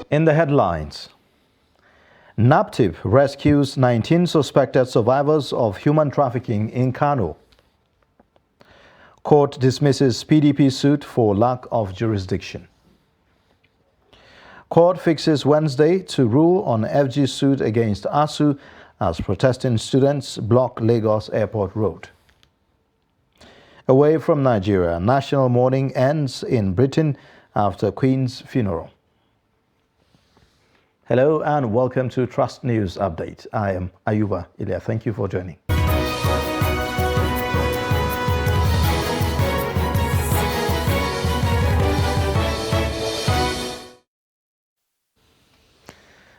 In the headlines, NAPTIP rescues 19 suspected survivors of human trafficking in Kano. Court dismisses PDP suit for lack of jurisdiction. Court fixes Wednesday to rule on FG suit against ASU as protesting students block Lagos Airport Road. Away from Nigeria, national mourning ends in Britain after Queen's funeral. Hello and welcome to Trust News Update. I am Ayuba Ilya. Thank you for joining.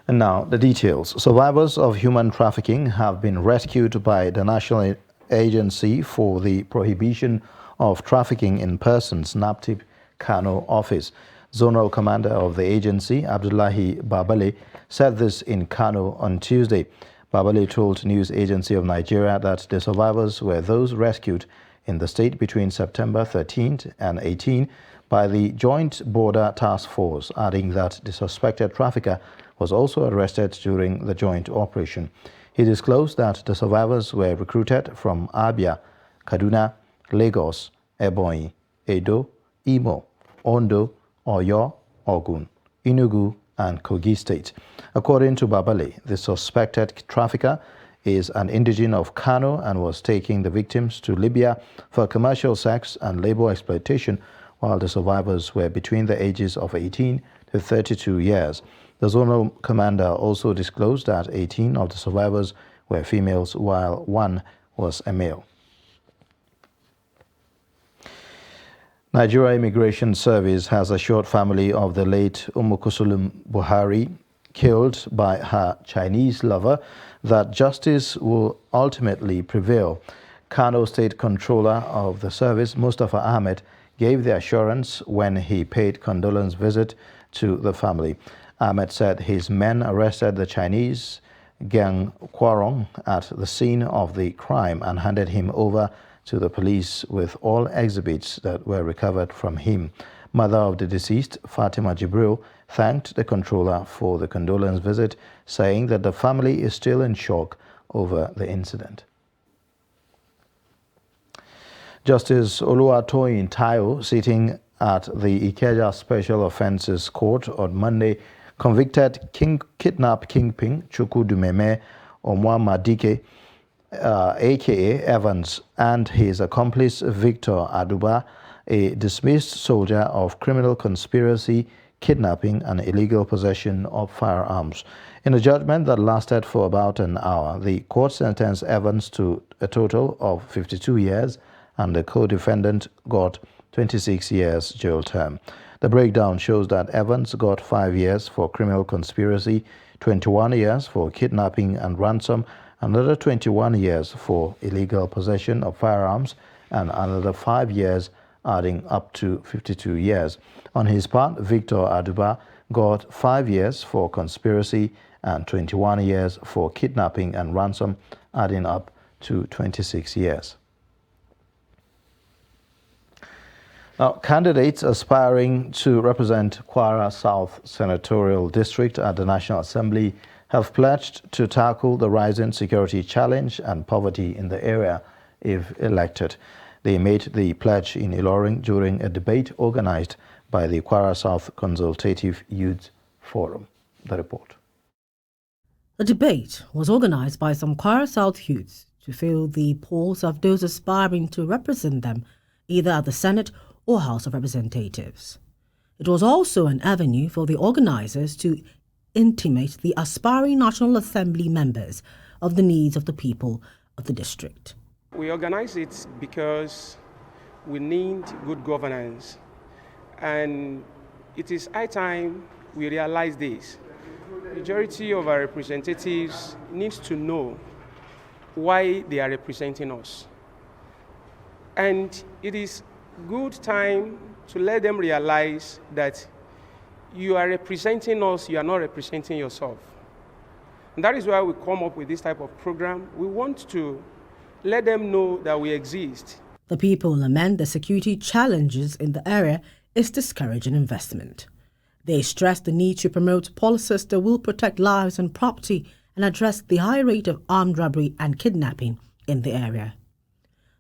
And now the details. Survivors of human trafficking have been rescued by the National Agency for the Prohibition of Trafficking in Persons, NAPTIP, Kano office. Zonal Commander of the agency, Abdullahi Babale, said this in Kano on Tuesday. Babale told News Agency of Nigeria that the survivors were those rescued in the state between September 13th and 18 by the Joint Border Task Force, adding that the suspected trafficker was also arrested during the joint operation. He disclosed that the survivors were recruited from Abia, Kaduna, Lagos, Ebonyi, Edo, Imo, Ondo, Oyo, Ogun, Enugu, and Kogi State. According to Babale, the suspected trafficker is an indigene of Kano and was taking the victims to Libya for commercial sex and labor exploitation, while the survivors were between the ages of 18 to 32 years. The zonal commander also disclosed that 18 of the survivors were females, while one was a male. Nigeria Immigration Service has assured family of the late Umukusulum Buhari, killed by her Chinese lover, that justice will ultimately prevail. Kano State Controller of the service, Mustafa Ahmed, gave the assurance when he paid condolence visit to the family. Ahmed said his men arrested the Chinese gang Kwarong at the scene of the crime and handed him over to the police with all exhibits that were recovered from him. Mother of the deceased, Fatima Jibril, thanked the controller for the condolence visit, saying that the family is still in shock over the incident. Justice Oluwatoyin Taiwo, sitting at the Ikeja Special Offences Court on Monday, convicted kidnap kingpin Chukudumeme Omwamadike, a.k.a. Evans, and his accomplice Victor Aduba, a dismissed soldier, of criminal conspiracy, kidnapping, and illegal possession of firearms. In a judgment that lasted for about an hour, the court sentenced Evans to a total of 52 years, and the co-defendant got 26 years jail term. The breakdown shows that Evans got 5 years for criminal conspiracy, 21 years for kidnapping and ransom, another 21 years for illegal possession of firearms, and another 5 years, adding up to 52 years. On his part, Victor Aduba got 5 years for conspiracy and 21 years for kidnapping and ransom, adding up to 26 years. Now, candidates aspiring to represent Kwara South Senatorial District at the National Assembly have pledged to tackle the rising security challenge and poverty in the area if elected. They made the pledge in Ilorin during a debate organized by the Kwara South Consultative Youth Forum. The report. The debate was organized by some Kwara South youths to fill the polls of those aspiring to represent them either at the Senate or House of Representatives. It was also an avenue for the organizers to intimate the aspiring National Assembly members of the needs of the people of the district. We organize it because we need good governance, and it is high time we realize this. The majority of our representatives needs to know why they are representing us, and it is good time to let them realize that you are representing us, you are not representing yourself. And that is why we come up with this type of program. We want to let them know that we exist. The people lament the security challenges in the area is discouraging investment. They stressed the need to promote policies that will protect lives and property and address the high rate of armed robbery and kidnapping in the area.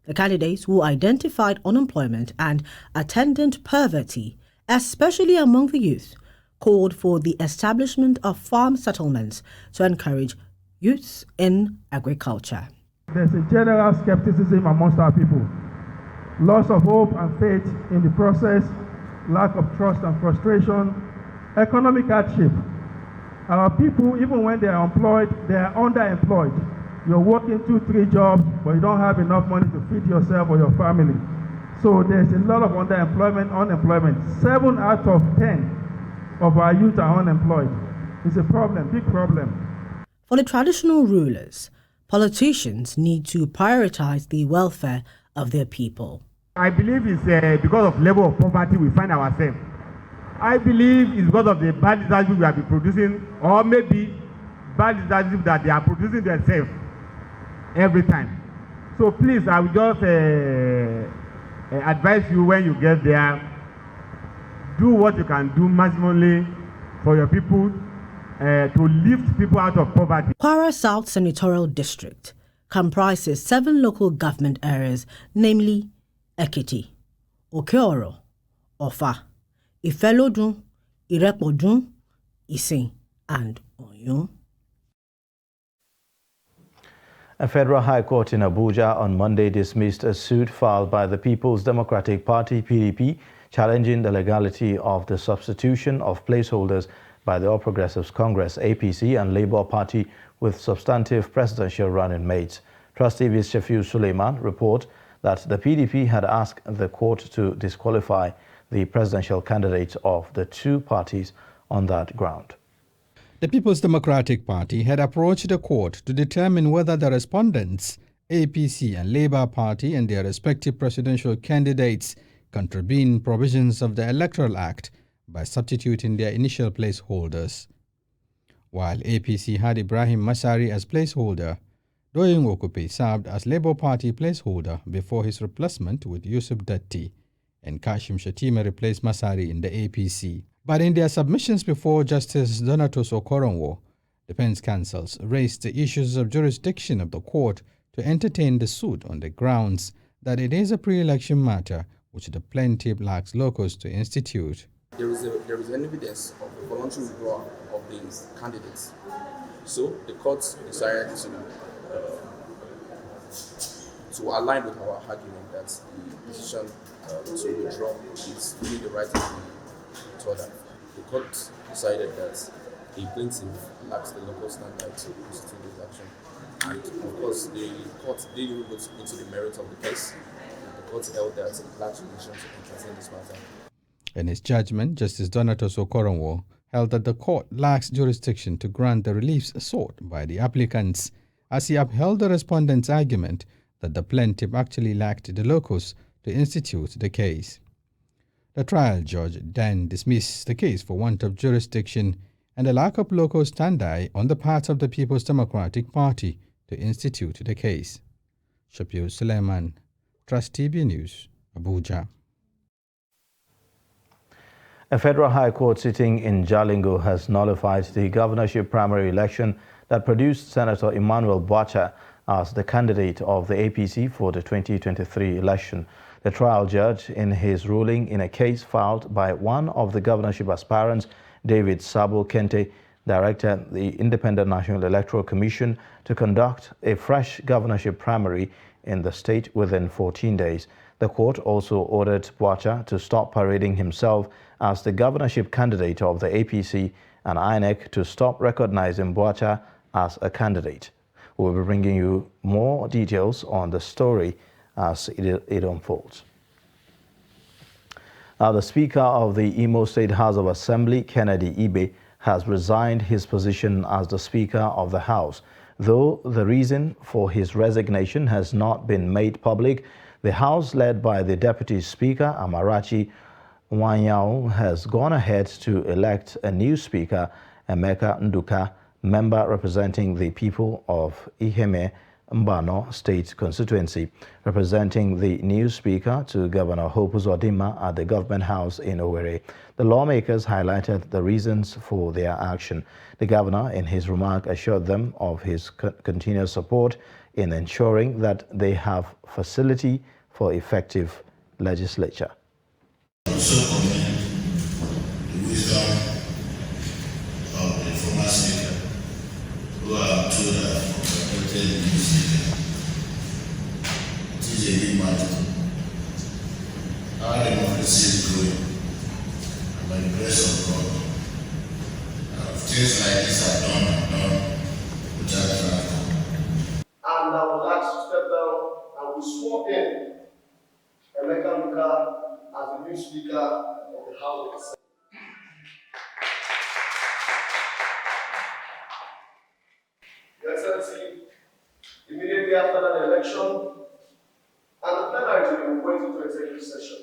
The candidates who identified unemployment and attendant poverty, especially among the youth, called for the establishment of farm settlements to encourage youths in agriculture. There's a general skepticism amongst our people. Loss of hope and faith in the process, lack of trust and frustration, economic hardship. Our people, even when they are employed, they are underemployed. You're working 2-3 jobs, but you don't have enough money to feed yourself or your family. So there's a lot of underemployment, unemployment. 7 out of 10 of our youth are unemployed. It's a problem, big problem. For the traditional rulers, politicians need to prioritize the welfare of their people. I believe it's because of level of poverty we find ourselves. I believe it's because of the bad leadership we have been producing, or maybe bad leadership that they are producing themselves every time. So please, I will just advise you when you get there, do what you can do maximally for your people to lift people out of poverty. Kwara South Senatorial District comprises 7 local government areas, namely Ekiti, Okeoro, Ofa, Ifelodun, Irepodun, Isin, and Oyo. A federal high court in Abuja on Monday dismissed a suit filed by the People's Democratic Party (PDP) challenging the legality of the substitution of placeholders by the All Progressives Congress (APC) and Labour Party with substantive presidential running mates. Trustee Shafiu Suleiman report that the PDP had asked the court to disqualify the presidential candidates of the 2 parties on that ground. The People's Democratic Party had approached the court to determine whether the respondents, APC and Labour Party and their respective presidential candidates, contravened provisions of the Electoral Act by substituting their initial placeholders. While APC had Ibrahim Masari as placeholder, Doyin Okupe served as Labour Party placeholder before his replacement with Yusuf Datti, and Kashim Shatima replaced Masari in the APC. But in their submissions before Justice Donatus Okoronwo, defense counsels raised the issues of jurisdiction of the court to entertain the suit on the grounds that it is a pre-election matter which the plaintiff lacks locus to institute. There is evidence of a voluntary withdrawal of these candidates. So the court decided to align with our argument that the decision to withdraw is really the right thing to order. The court decided that the plaintiff lacks the local standard to constitute this action. And of course, the court didn't go into the merits of the case. The court held that it lacks jurisdiction to entertain this matter. In his judgment, Justice Donatus Okoronwo held that the court lacks jurisdiction to grant the reliefs sought by the applicants, as he upheld the respondent's argument that the plaintiff actually lacked the locus to institute the case. The trial judge then dismissed the case for want of jurisdiction and a lack of locus standi on the part of the People's Democratic Party to institute the case. Shafiu Suleiman, Trust TV News, Abuja. A federal high court sitting in Jalingo has nullified the governorship primary election that produced Senator Emmanuel Bwacha as the candidate of the APC for the 2023 election. The trial judge, in his ruling in a case filed by one of the governorship aspirants, David Sabo Kente, directed the Independent National Electoral Commission to conduct a fresh governorship primary in the state within 14 days. The court also ordered Bwacha to stop parading himself as the governorship candidate of the APC and INEC to stop recognizing Bwacha as a candidate. We'll be bringing you more details on the story as it unfolds. Now, the Speaker of the Imo State House of Assembly, Kennedy Ibe, has resigned his position as the Speaker of the House. Though the reason for his resignation has not been made public, the House, led by the Deputy Speaker, Amarachi Wanyao, has gone ahead to elect a new Speaker, Emeka Nduka, member representing the people of Iheme Mbano State constituency. Representing the new speaker to Governor Hope Uzodinma at the Government House in Owerri, the lawmakers highlighted the reasons for their action. The governor, in his remark, assured them of his continuous support in ensuring that they have facility for effective legislature. I also commend the wisdom of the former speaker, who have told us protected the new speaker. It is a big matter. Our democracy is growing, and by the grace of God, things like this are done without traffic. And I would like to step down and we swore in Emeka Luka as the new Speaker of the House of Assembly. Your Excellency, immediately after that election, and the plenary went into executive session,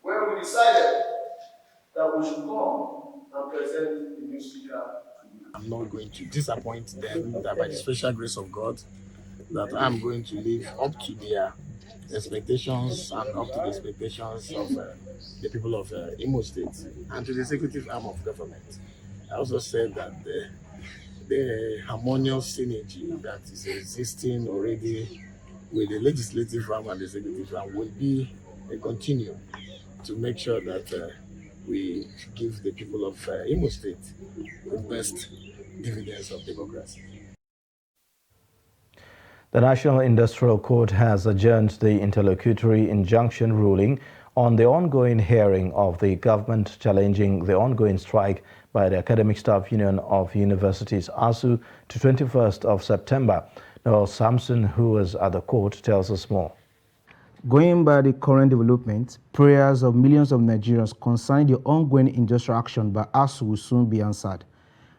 where we decided that we should come and present the new Speaker. I'm not going to disappoint them, that by the special grace of God, that I'm going to live up to their expectations and up to the expectations of the people of Imo State and to the executive arm of government. I also said that the harmonious synergy that is existing already with the legislative arm and the executive arm will be a continuum to make sure that we give the people of Imo State the best dividends of democracy. The National Industrial Court has adjourned the interlocutory injunction ruling on the ongoing hearing of the government challenging the ongoing strike by the Academic Staff Union of Universities ASU to 21st of September. Noel Samson, who was at the court, tells us more. Going by the current development, prayers of millions of Nigerians concerning the ongoing industrial action by ASU will soon be answered.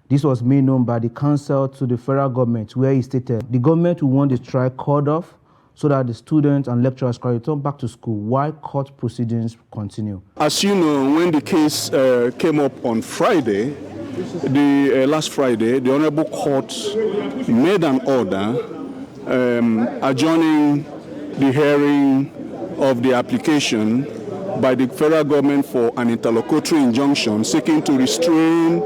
This was made known by the counsel to the federal government, where he stated the government will want the strike called off so that the students and lecturers can return back to school while court proceedings continue. As you know, when the case came up on Friday, last Friday, the Honorable Court made an order adjourning the hearing of the application by the federal government for an interlocutory injunction seeking to restrain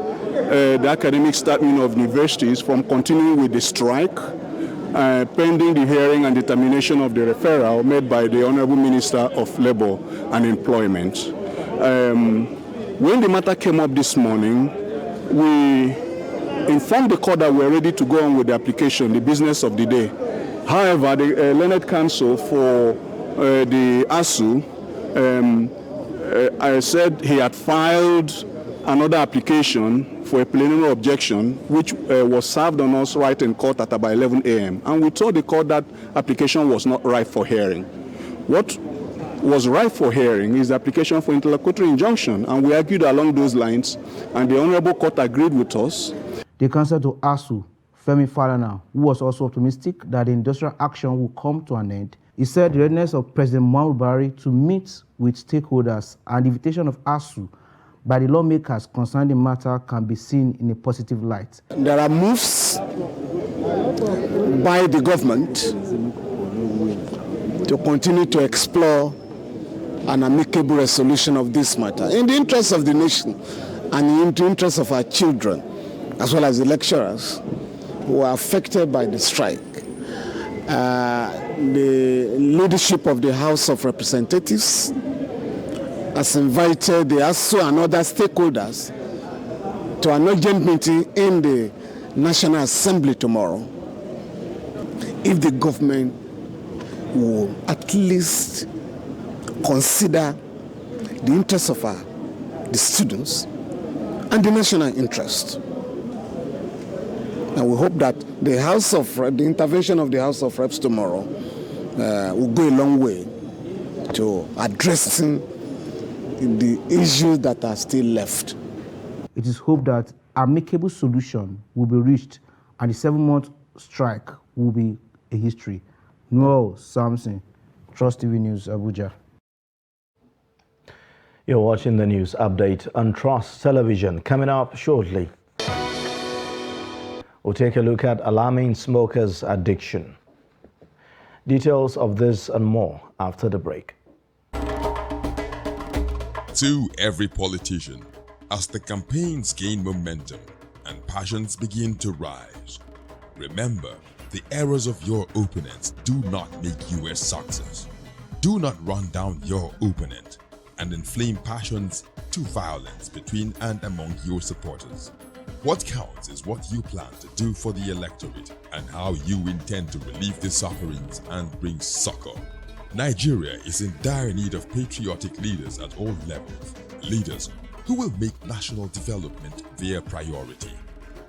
the Academic Staff Union of Universities from continuing with the strike pending the hearing and determination of the referral made by the Honorable Minister of Labour and Employment. When the matter came up this morning, we informed the court that we are ready to go on with the application, the business of the day. However, the learned counsel for the ASU I said he had filed another application for a preliminary objection, which was served on us right in court at about 11 a.m. And we told the court that application was not ripe for hearing. What was ripe for hearing is the application for interlocutory injunction, and we argued along those lines, and the Honorable Court agreed with us. The counsel to ASU, Femi Falana, who was also optimistic that the industrial action will come to an end, he said the readiness of President Muhammadu Buhari to meet with stakeholders and the invitation of ASU by the lawmakers concerning the matter can be seen in a positive light. There are moves by the government to continue to explore an amicable resolution of this matter in the interest of the nation and in the interest of our children, as well as the lecturers who are affected by the strike. The leadership of the House of Representatives has invited the ASU and other stakeholders to an urgent meeting in the National Assembly tomorrow. If the government will at least consider the interests of the students and the national interest. And we hope that the intervention of the House of Reps tomorrow will go a long way to addressing the issues that are still left. It is hoped that amicable solution will be reached and the 7-month strike will be a history. Noel Samson, Trust TV News, Abuja. You're watching the news update on Trust Television. Coming up shortly, we'll take a look at alarming smokers' addiction. Details of this and more after the break. To every politician, as the campaigns gain momentum and passions begin to rise, remember, the errors of your opponents do not make you a success. Do not run down your opponent and inflame passions to violence between and among your supporters. What counts is what you plan to do for the electorate and how you intend to relieve the sufferings and bring succor. Nigeria is in dire need of patriotic leaders at all levels, leaders who will make national development their priority.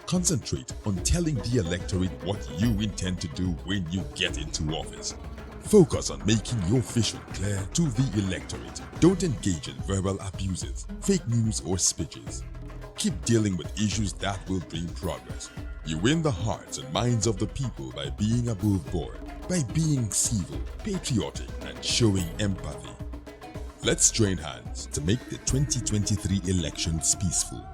Concentrate on telling the electorate what you intend to do when you get into office. Focus on making your vision clear to the electorate. Don't engage in verbal abuses, fake news or speeches. Keep dealing with issues that will bring progress. You win the hearts and minds of the people by being above board, by being civil, patriotic, and showing empathy. Let's join hands to make the 2023 elections peaceful.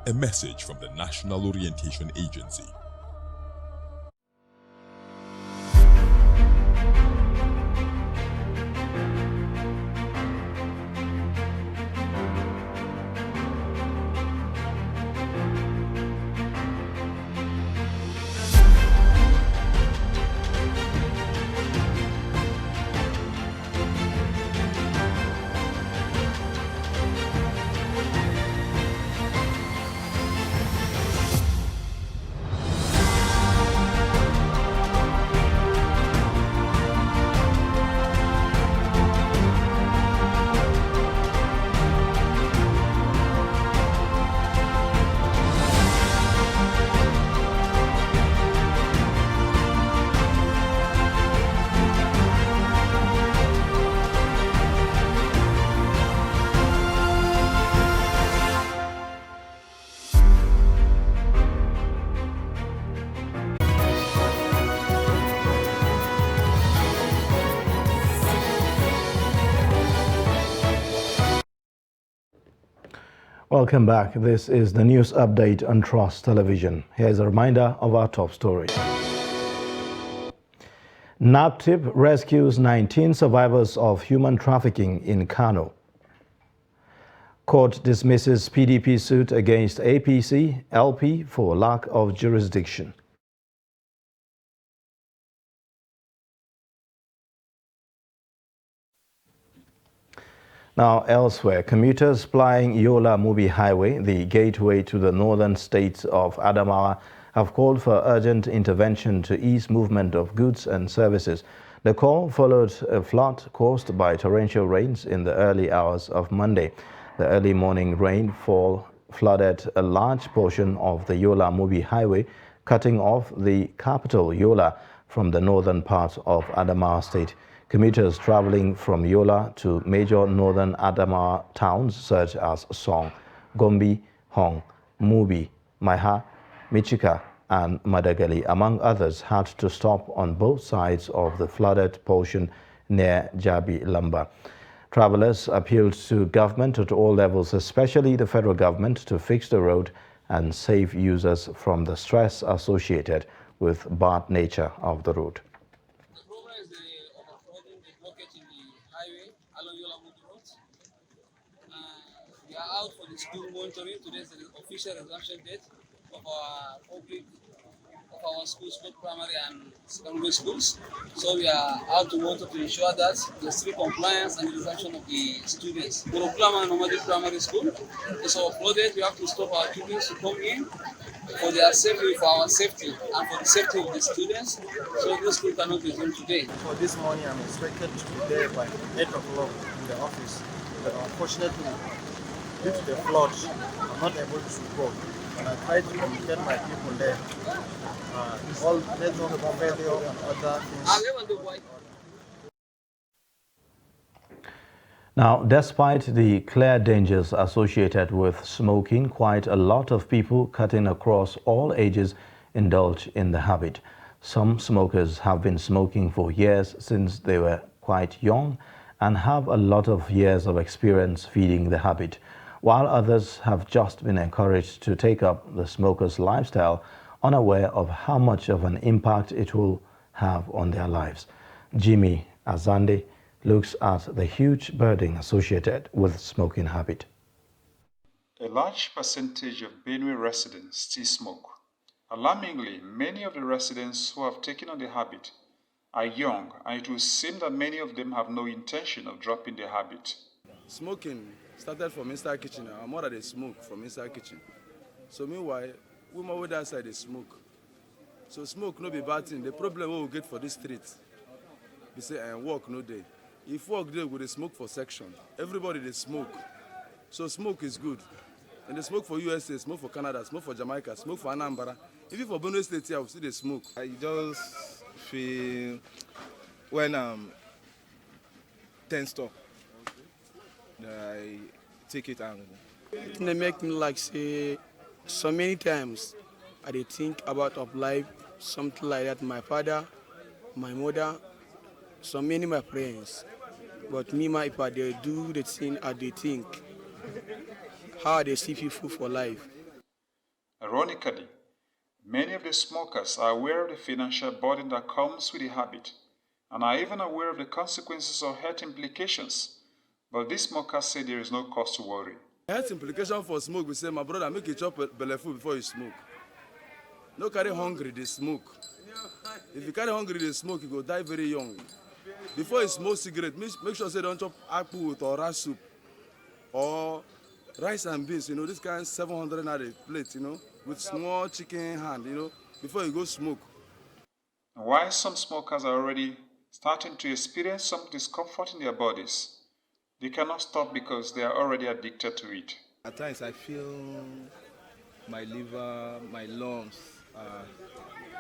A message from the National Orientation Agency. Welcome back. This is the news update on Trust Television. Here's a reminder of our top stories. NAPTIP rescues 19 survivors of human trafficking in Kano. Court dismisses PDP suit against APC, LP for lack of jurisdiction. Now, elsewhere, commuters plying Yola-Mubi Highway, the gateway to the northern states of Adamawa, have called for urgent intervention to ease movement of goods and services. The call followed a flood caused by torrential rains in the early hours of Monday. The early morning rainfall flooded a large portion of the Yola-Mubi Highway, cutting off the capital, Yola, from the northern part of Adamawa State. Commuters traveling from Yola to major northern Adamawa towns such as Song, Gombe, Hong, Mubi, Maiha, Michika, and Madagali, among others, had to stop on both sides of the flooded portion near Jabi Lamba. Travelers appealed to government at all levels, especially the federal government, to fix the road and save users from the stress associated with bad nature of the road. Out for the school monitoring. Today is the official resumption date of our schools, both primary and secondary schools. So we are out to monitor to ensure that the strict compliance and the resumption of the students. The Nomadic Primary School is overflooded. We have to stop our students to come in for their safety, for our safety, and for the safety of the students. So this school cannot resume today. For this morning, I'm expected to be there by 8 o'clock in the office, but unfortunately, due to the flood, I'm not able to go. And I try to communicate my people there. All network failure and other things. Now, despite the clear dangers associated with smoking, quite a lot of people cutting across all ages indulge in the habit. Some smokers have been smoking for years since they were quite young and have a lot of years of experience feeding the habit, while others have just been encouraged to take up the smoker's lifestyle, unaware of how much of an impact it will have on their lives. Jimmy Azande looks at the huge burden associated with smoking habit. A large percentage of Benue residents still smoke. Alarmingly, many of the residents who have taken on the habit are young, and it will seem that many of them have no intention of dropping the habit. Smoking started from inside kitchen. Our mother they smoke from inside kitchen. So meanwhile, women with outside they smoke. So smoke no be bad thing. The problem we will get for this street, we say and work no day. If work day, we dey smoke for section. Everybody they smoke. So smoke is good. And they smoke for USA, smoke for Canada, smoke for Jamaica, smoke for Anambra. Even for Benue State here, we see they smoke. I just feel when I'm tensed up, I take it and They make me like say so many times I dey think about of life, something like that. My father, my mother, so many my friends. But me, my if I dey do the thing I dey think. How they see people for life. Ironically, many of the smokers are aware of the financial burden that comes with the habit and are even aware of the consequences or health implications. But these smokers say there is no cause to worry. Health implication for smoke, we say, my brother, make you chop belly food before you smoke. No carry hungry, they smoke. If you carry hungry, they smoke, you go die very young. Before you smoke cigarette, make sure you don't chop apple with or rice soup or rice and beans, this kind of 700 naira plate, with small chicken hand, before you go smoke. And while some smokers are already starting to experience some discomfort in their bodies, they cannot stop because they are already addicted to it. At times I feel my liver, my lungs are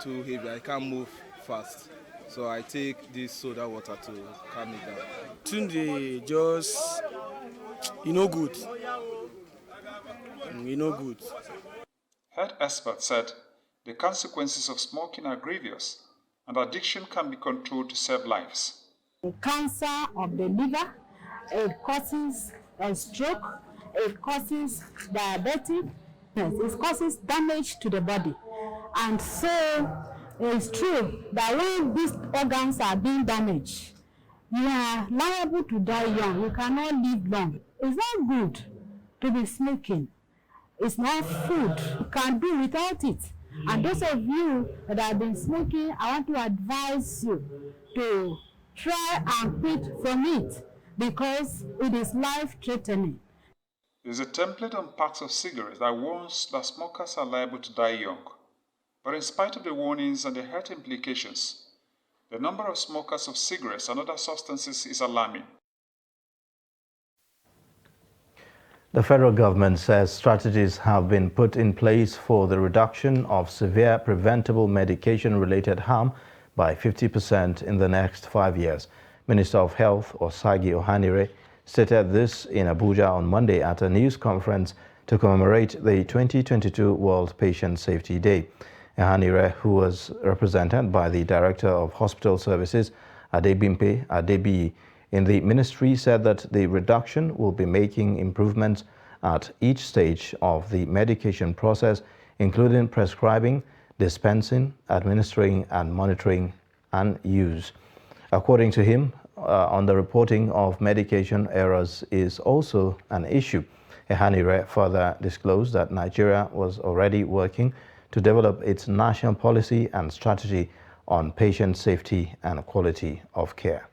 too heavy. I can't move fast. So I take this soda water to calm me down. Tunde just, good. Good. Health experts said the consequences of smoking are grievous and addiction can be controlled to save lives. Cancer of the liver, it causes a stroke, it causes diabetes, it causes damage to the body. And so it's true that when these organs are being damaged, you are liable to die young. You cannot live long. It's not good to be smoking. It's not food. You can't do without it. And those of you that have been smoking, I want to advise you to try and quit from it because it is life-threatening. There's a template on packs of cigarettes that warns that smokers are liable to die young. But in spite of the warnings and the health implications, the number of smokers of cigarettes and other substances is alarming. The federal government says strategies have been put in place for the reduction of severe preventable medication-related harm by 50% in the next 5 years. Minister of Health Osagi Ohanire stated this in Abuja on Monday at a news conference to commemorate the 2022 World Patient Safety Day. Ohanire, who was represented by the Director of Hospital Services, Adebimpe Adebiyi, in the ministry, said that the reduction will be making improvements at each stage of the medication process, including prescribing, dispensing, administering, and monitoring and use. According to him, on the reporting of medication errors is also an issue. Ohanire further disclosed that Nigeria was already working to develop its national policy and strategy on patient safety and quality of care.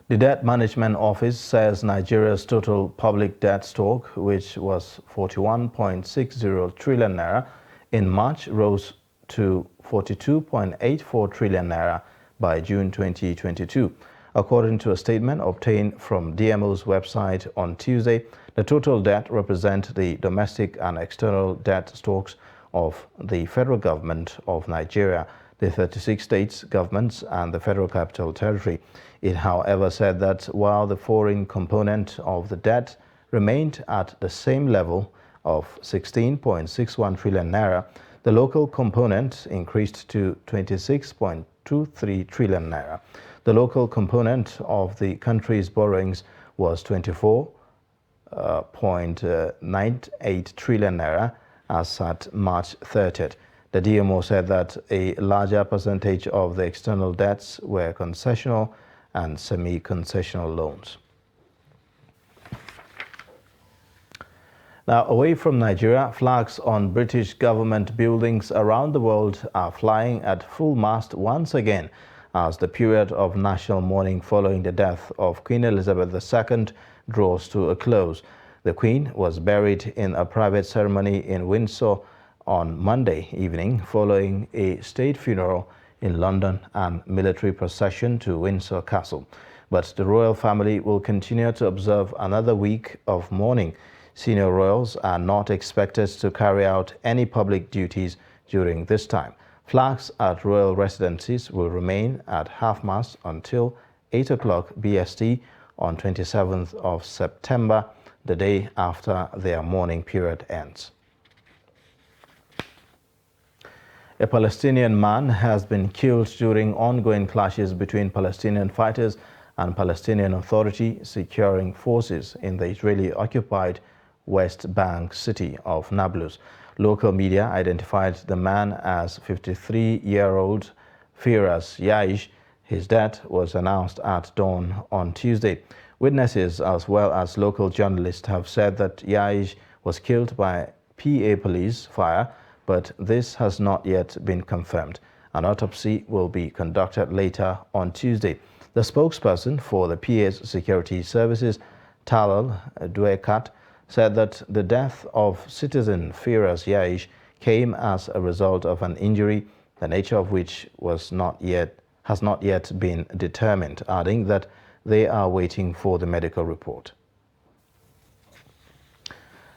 The Debt Management Office says Nigeria's total public debt stock, which was 41.60 trillion naira in March, rose to 42.84 trillion naira by June 2022. According to a statement obtained from DMO's website on Tuesday, the total debt represents the domestic and external debt stocks of the federal government of Nigeria, the 36 states governments, and the Federal Capital Territory. It, however, said that while the foreign component of the debt remained at the same level of 16.61 trillion naira, the local component increased to 26.23 trillion naira. The local component of the country's borrowings was 24.98 trillion naira as at March 30th. The DMO said that a larger percentage of the external debts were concessional and semi-concessional loans. Now, away from Nigeria, flags on British government buildings around the world are flying at full mast once again as the period of national mourning following the death of Queen Elizabeth II draws to a close. The Queen was buried in a private ceremony in Windsor on Monday evening following a state funeral in London and military procession to Windsor Castle. But the royal family will continue to observe another week of mourning. Senior royals are not expected to carry out any public duties during this time. Flags at royal residencies will remain at half-mast until 8 o'clock BST on 27th of September, the day after their mourning period ends. A Palestinian man has been killed during ongoing clashes between Palestinian fighters and Palestinian Authority securing forces in the Israeli-occupied West Bank city of Nablus. Local media identified the man as 53-year-old Firas Yaish. His death was announced at dawn on Tuesday. Witnesses as well as local journalists have said that Yaish was killed by PA police fire, but this has not yet been confirmed. An autopsy will be conducted later on Tuesday. The spokesperson for the PA's security services, Talal Dwekat, said that the death of citizen Firas Yaish came as a result of an injury, the nature of which has not yet been determined, adding that they are waiting for the medical report.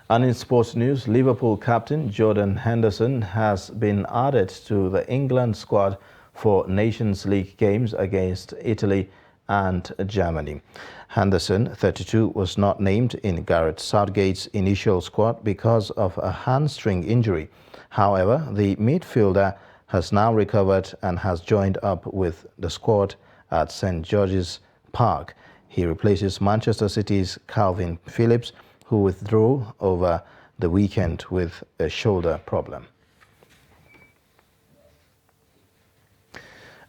And in sports news, Liverpool captain Jordan Henderson has been added to the England squad for Nations League games against Italy and Germany. Henderson, 32, was not named in Gareth Southgate's initial squad because of a hamstring injury. However, the midfielder has now recovered and has joined up with the squad at St George's Park. He replaces Manchester City's Calvin Phillips, who withdrew over the weekend with a shoulder problem.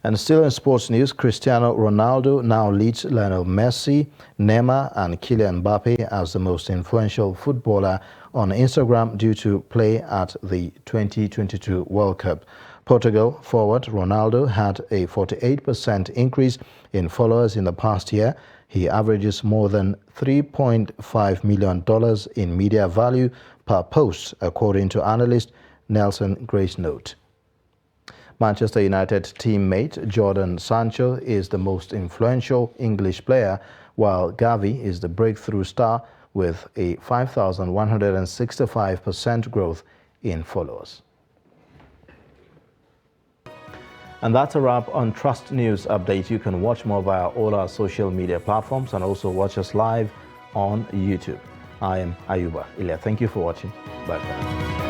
And still in sports news, Cristiano Ronaldo now leads Lionel Messi, Neymar and Kylian Mbappe as the most influential footballer on Instagram due to play at the 2022 World Cup. Portugal forward Ronaldo had a 48% increase in followers in the past year. He averages more than $3.5 million in media value per post, according to analyst Nelson Grace-Note. Manchester United teammate Jadon Sancho is the most influential English player, while Gavi is the breakthrough star with a 5,165% growth in followers. And that's a wrap on Trust News Update. You can watch more via all our social media platforms and also watch us live on YouTube. I am Ayuba Ilya. Thank you for watching. Bye for now.